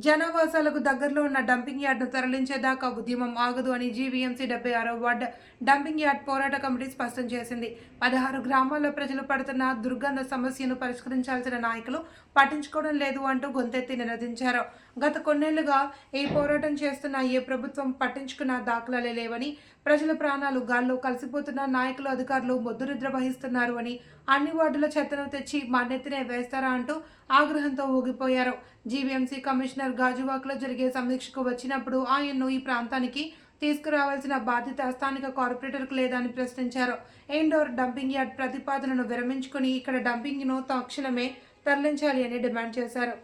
జనావాసాలకు దగ్గరలో ఉన్న డంపింగ్ యార్డ్ను తరలించేదాకా ఉద్యమం ఆగదు అని జీవీఎంసీ 76వ వార్డు డంపింగ్ యార్డ్ పోరాట కమిటీ స్పష్టం చేసింది. 16 గ్రామాల్లో ప్రజలు పడుతున్న దుర్గంధ సమస్యను పరిష్కరించాల్సిన నాయకులు పట్టించుకోవడం లేదు అంటూ గొంతెత్తి నినదించారు. గత కొన్నేళ్లుగా ఈ పోరాటం చేస్తున్న ఏ ప్రభుత్వం పట్టించుకున్న దాఖలాలే లేవని, ప్రజల ప్రాణాలు గాల్లో కలిసిపోతున్న నాయకులు అధికారులు మొద్దునిద్ర వహిస్తున్నారు అని, అన్ని వార్డుల చెత్తను తెచ్చి మా నెత్తినే వేస్తారా అంటూ ఆగ్రహంతో ఊగిపోయారు. జీవీఎంసీ కమిషనర్ గాజువాక్లో జరిగే సమీక్షకు వచ్చినప్పుడు ఆయన్ను ఈ ప్రాంతానికి తీసుకురావాల్సిన బాధ్యత స్థానిక కార్పొరేటర్కు లేదని ప్రశ్నించారు. ఇండోర్ డంపింగ్ యార్డ్ ప్రతిపాదనను విరమించుకుని ఇక్కడ డంపింగ్ను తక్షణమే తరలించాలి అని డిమాండ్ చేశారు.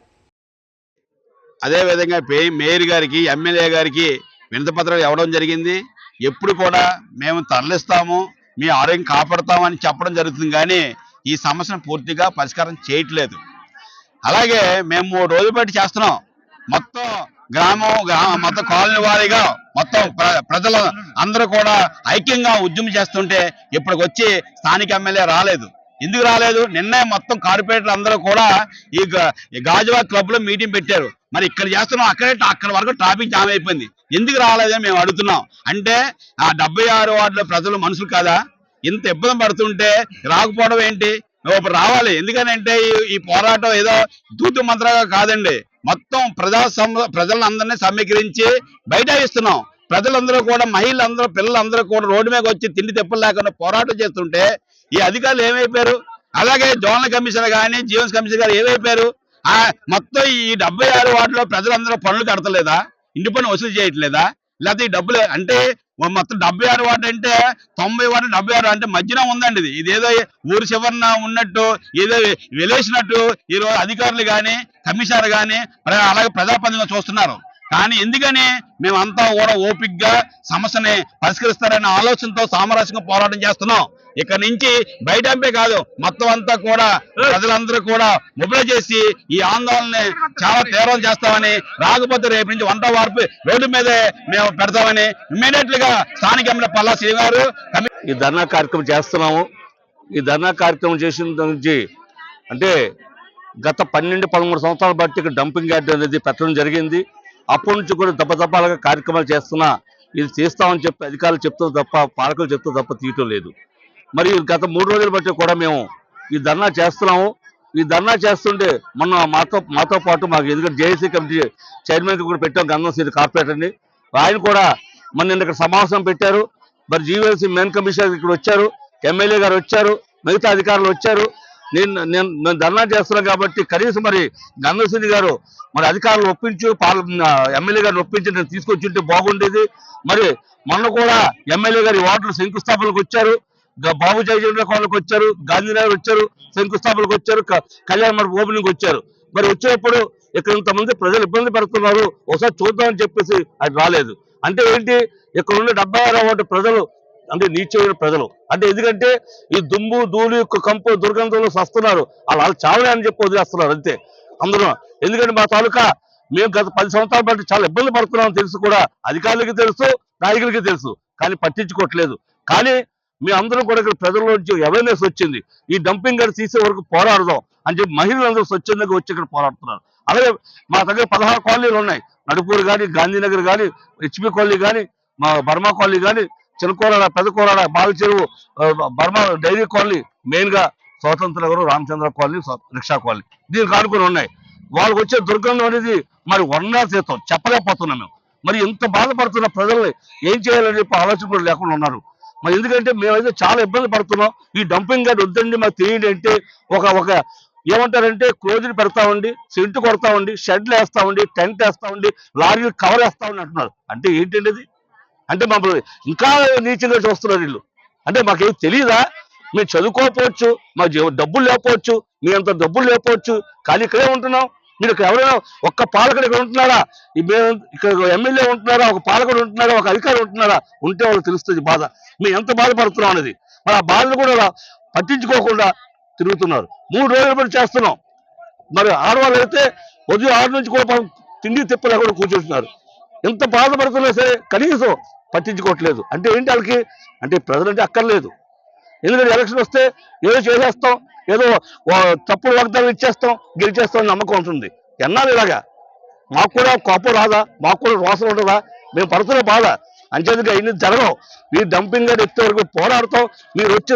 అదేవిధంగా మేయర్ గారికి, ఎమ్మెల్యే గారికి వినతిపత్రం ఇవ్వడం జరిగింది. ఎప్పుడు కూడా మేము తరలిస్తాము, మీ ఆరోగ్యం కాపాడుతామని చెప్పడం జరుగుతుంది, కానీ ఈ సమస్యను పూర్తిగా పరిష్కారం చేయట్లేదు. అలాగే మేము 3 రోజులు బట్టి చేస్తున్నాం. మొత్తం మొత్తం కాలనీ వారీగా మొత్తం ప్రజలు అందరూ కూడా ఐక్యంగా ఉద్యమం చేస్తుంటే ఇప్పటికొచ్చి స్థానిక ఎమ్మెల్యే రాలేదు. ఎందుకు రాలేదు? నిన్నే మొత్తం కార్పొరేటర్లు అందరూ కూడా ఈ గాజువాక్ క్లబ్ లో మీటింగ్ పెట్టారు. మరి ఇక్కడ చేస్తున్నాం, అక్కడ వరకు ట్రాఫిక్ జామ్ అయిపోయింది. ఎందుకు రాలేదని మేము అడుగుతున్నాం. అంటే ఆ 76 వార్డుల ప్రజలు మనుషులు కాదా? ఇంత ఇబ్బంది పడుతుంటే రాకపోవడం ఏంటి? ఇప్పుడు రావాలి. ఎందుకనంటే ఈ పోరాటం ఏదో దూతు మంత్రంగా కాదండి. మొత్తం ప్రజలందరినీ సమీకరించి బయట ఇస్తున్నాం. ప్రజలందరూ కూడా, మహిళలందరూ, పిల్లలందరూ కూడా రోడ్డు మీద వచ్చి తిండి తెప్పులు లేకుండా పోరాటం చేస్తుంటే ఈ అధికారులు ఏమైపోయారు? అలాగే జోనల్ కమిషనర్ కానీ, జీవన్స్ కమిషనర్ గారు ఏమైపోయారు? మొత్తం ఈ 76 వార్డులో ప్రజలందరూ పనులు కడతలేదా? ఇంటి పన్ను వసూలు చేయట్లేదా? లేకపోతే ఈ డబ్బులు అంటే మొత్తం 76 వార్డు అంటే 90 వార్డు 76 అంటే మధ్యన ఉందండి. ఇదేదో ఊరు చివరన ఉన్నట్టు, ఏదో వెలేసినట్టు ఈరోజు అధికారులు కానీ, కమిషనర్ కానీ అలాగే ప్రజాప్రతినిధులు చూస్తున్నారు. కానీ ఎందుకని మేమంతా కూడా ఓపికగా సమస్యని పరిష్కరిస్తారనే ఆలోచనతో సామరస్యంగా పోరాటం చేస్తున్నాం. ఇక్కడ నుంచి బయటంపే కాదు, మొత్తం అంతా కూడా ప్రజలందరూ కూడా మొబైల్ చేసి ఈ ఆందోళన చాలా తీవ్రం చేస్తామని, రాకపోతే రేపు నుంచి వంట వార్పు రోడ్డు మీదే మేము పెడతామని ఇమ్మీడియట్ గా స్థానిక ఎమ్మెల్యే పల్లా శ్రీ గారు ఈ ధర్నా కార్యక్రమం చేస్తున్నాము. ఈ ధర్నా కార్యక్రమం చేసిన నుంచి అంటే గత 12-13 సంవత్సరాల బట్టి ఇక్కడ డంపింగ్ యార్డ్ అనేది పెట్టడం జరిగింది. అప్పటి నుంచి కూడా దప్పదప్పాలుగా కార్యక్రమాలు చేస్తున్నా ఇది చేస్తామని చెప్పి అధికారులు చెప్తూ తప్ప, పాలకులు చెప్తూ తప్ప తీయటం లేదు. మరి గత 3 రోజుల బట్టి కూడా మేము ఈ ధర్నా చేస్తున్నాము. ఈ ధర్నా చేస్తుంటే మొన్న మాతో పాటు మాకు ఎందుకంటే జేఏసీ కమిటీ చైర్మన్ కూడా పెట్టాం, గంధం కార్పొరేటర్ని. ఆయన కూడా నిన్న ఇక్కడ సమావేశం పెట్టారు. మరి జీవీఎంసీ మెయిన్ కమిషనర్ ఇక్కడ వచ్చారు, ఎమ్మెల్యే గారు వచ్చారు, మిగతా అధికారులు వచ్చారు. మేము ధర్నా చేస్తున్నాం కాబట్టి కనీసం మరి గంధం గారు మరి అధికారులు ఒప్పించి, ఎమ్మెల్యే గారిని ఒప్పించి నేను తీసుకొచ్చి ఉంటే బాగుండేది. మరి మొన్న కూడా ఎమ్మెల్యే గారి వార్డులు శంకుస్థాపనకు వచ్చారు, బాబు జయచంద్ర కాలనీకి వచ్చారు, గాంధీనగర్ వచ్చారు, శంకుస్థాపనకు వచ్చారు, కళ్యాణ మండపం ఓపెనింగ్ వచ్చారు. మరి వచ్చినప్పుడు ఇక్కడ ఇంతమంది ప్రజలు ఇబ్బంది పడుతున్నారు, ఒకసారి చూద్దామని చెప్పేసి అది రాలేదు. అంటే ఏంటి? ఇక్కడ ఉన్న 76 వార్డు ప్రజలు అంటే నీచమైన ప్రజలు. అంటే ఎందుకంటే ఈ దుమ్ము, ధూళి, కంపు, దుర్గంధంలో వస్తున్నారు. వాళ్ళు చావలే అని చెప్పి వదిలేస్తున్నారు అంతే అందరూ. ఎందుకంటే మా తాలూకా మేము గత 10 సంవత్సరాల బట్టి చాలా ఇబ్బంది పడుతున్నామని తెలుసు కూడా, అధికారులకి తెలుసు, నాయకులకి తెలుసు, కానీ పట్టించుకోవట్లేదు. కానీ మీ అందరూ కూడా ఇక్కడ ప్రజల నుంచి అవేర్నెస్ వచ్చింది. ఈ డంపింగ్ యార్డ్ తీసే వరకు పోరాడదాం అని చెప్పి మహిళలందరూ స్వచ్ఛందంగా వచ్చి ఇక్కడ పోరాడుతున్నారు. అలాగే మా దగ్గర 16 కాలనీలు ఉన్నాయి. నడుపూరు కానీ, గాంధీనగర్ కానీ, హెచ్పి కాలనీ కానీ, మా బర్మా కాలనీ కానీ, చిన్నకోరాడ, పెద్దకోరాడ, బావిచెరువు, బర్మా డైరీ కాలనీ, మెయిన్ గా స్వాతంత్ర Nagar, Ramachandra colony, rickshaw colony దీనికి ఆనుకుని ఉన్నాయి. వాళ్ళకి వచ్చే దుర్గంధం అనేది మరి వర్ణాతీతం, చెప్పలేకపోతున్నాం మేము. మరి ఎంత బాధపడుతున్న ప్రజల్ని ఏం చేయాలని చెప్పి ఆలోచన కూడా లేకుండా ఉన్నారు. మరి ఎందుకంటే మేమైతే చాలా ఇబ్బంది పడుతున్నాం. ఈ డంపింగ్ యార్డ్ వద్దండి మాకు తెలియండి అంటే ఒక ఏమంటారంటే క్లోజ్ని పెడతామండి, సెంటు కొడతామండి, షెడ్లు వేస్తామండి, టెంట్ వేస్తామండి, లారీలు కవర్ వేస్తామని అంటున్నారు. అంటే ఏంటండి అది? అంటే మమ్మల్ని ఇంకా నీచంగా చూస్తున్నారు వీళ్ళు. అంటే మాకేం తెలియదా? మేము చదువుకోకపోవచ్చు, మా డబ్బులు లేకపోవచ్చు, మీ అంత డబ్బులు లేకపోవచ్చు, కానీ ఇక్కడే ఉంటున్నాం. మీరు ఇక్కడ ఎవరైనా ఒక్క పాలకుడు ఇక్కడ ఉంటున్నారా? ఇక్కడ ఎమ్మెల్యే ఉంటున్నారా? ఒక పాలకుడు ఉంటున్నారా? ఒక అధికారి ఉంటున్నారా? ఉంటే వాళ్ళకి తెలుస్తుంది బాధ. మేము ఎంత బాధపడుతున్నాం అనేది. మరి ఆ బాధలు కూడా పట్టించుకోకుండా తిరుగుతున్నారు. 3 రోజులు బట్టి చేస్తున్నాం. మరి ఆడవాళ్ళు అయితే ఉదయం 6 నుంచి కూడా తిండి తిప్పలు కూడా కూర్చుంటున్నారు. ఎంత బాధపడుతున్నా సరే కనీసం పట్టించుకోవట్లేదు. అంటే ఏంటి వాళ్ళకి? అంటే ప్రజలంటే అక్కర్లేదు. ఎందుకంటే ఎలక్షన్ వస్తే ఏదో చేసేస్తాం, ఏదో తప్పుడు వాగ్దానం ఇచ్చేస్తాం, గెలిచేస్తాం అని నమ్మకం ఉంటుంది. ఎన్నాళ్ళు ఇలాగా మాకు కూడా కోపం రాదా? మాకు కూడా రోసం ఉండదా? మేము పడుతున్న బాధ అంచేందుకు అవన్నీ జరగవు. ఈ డంపింగ్ యార్డ్ ఎత్తే వరకు పోరాడతాం. మీరు వచ్చి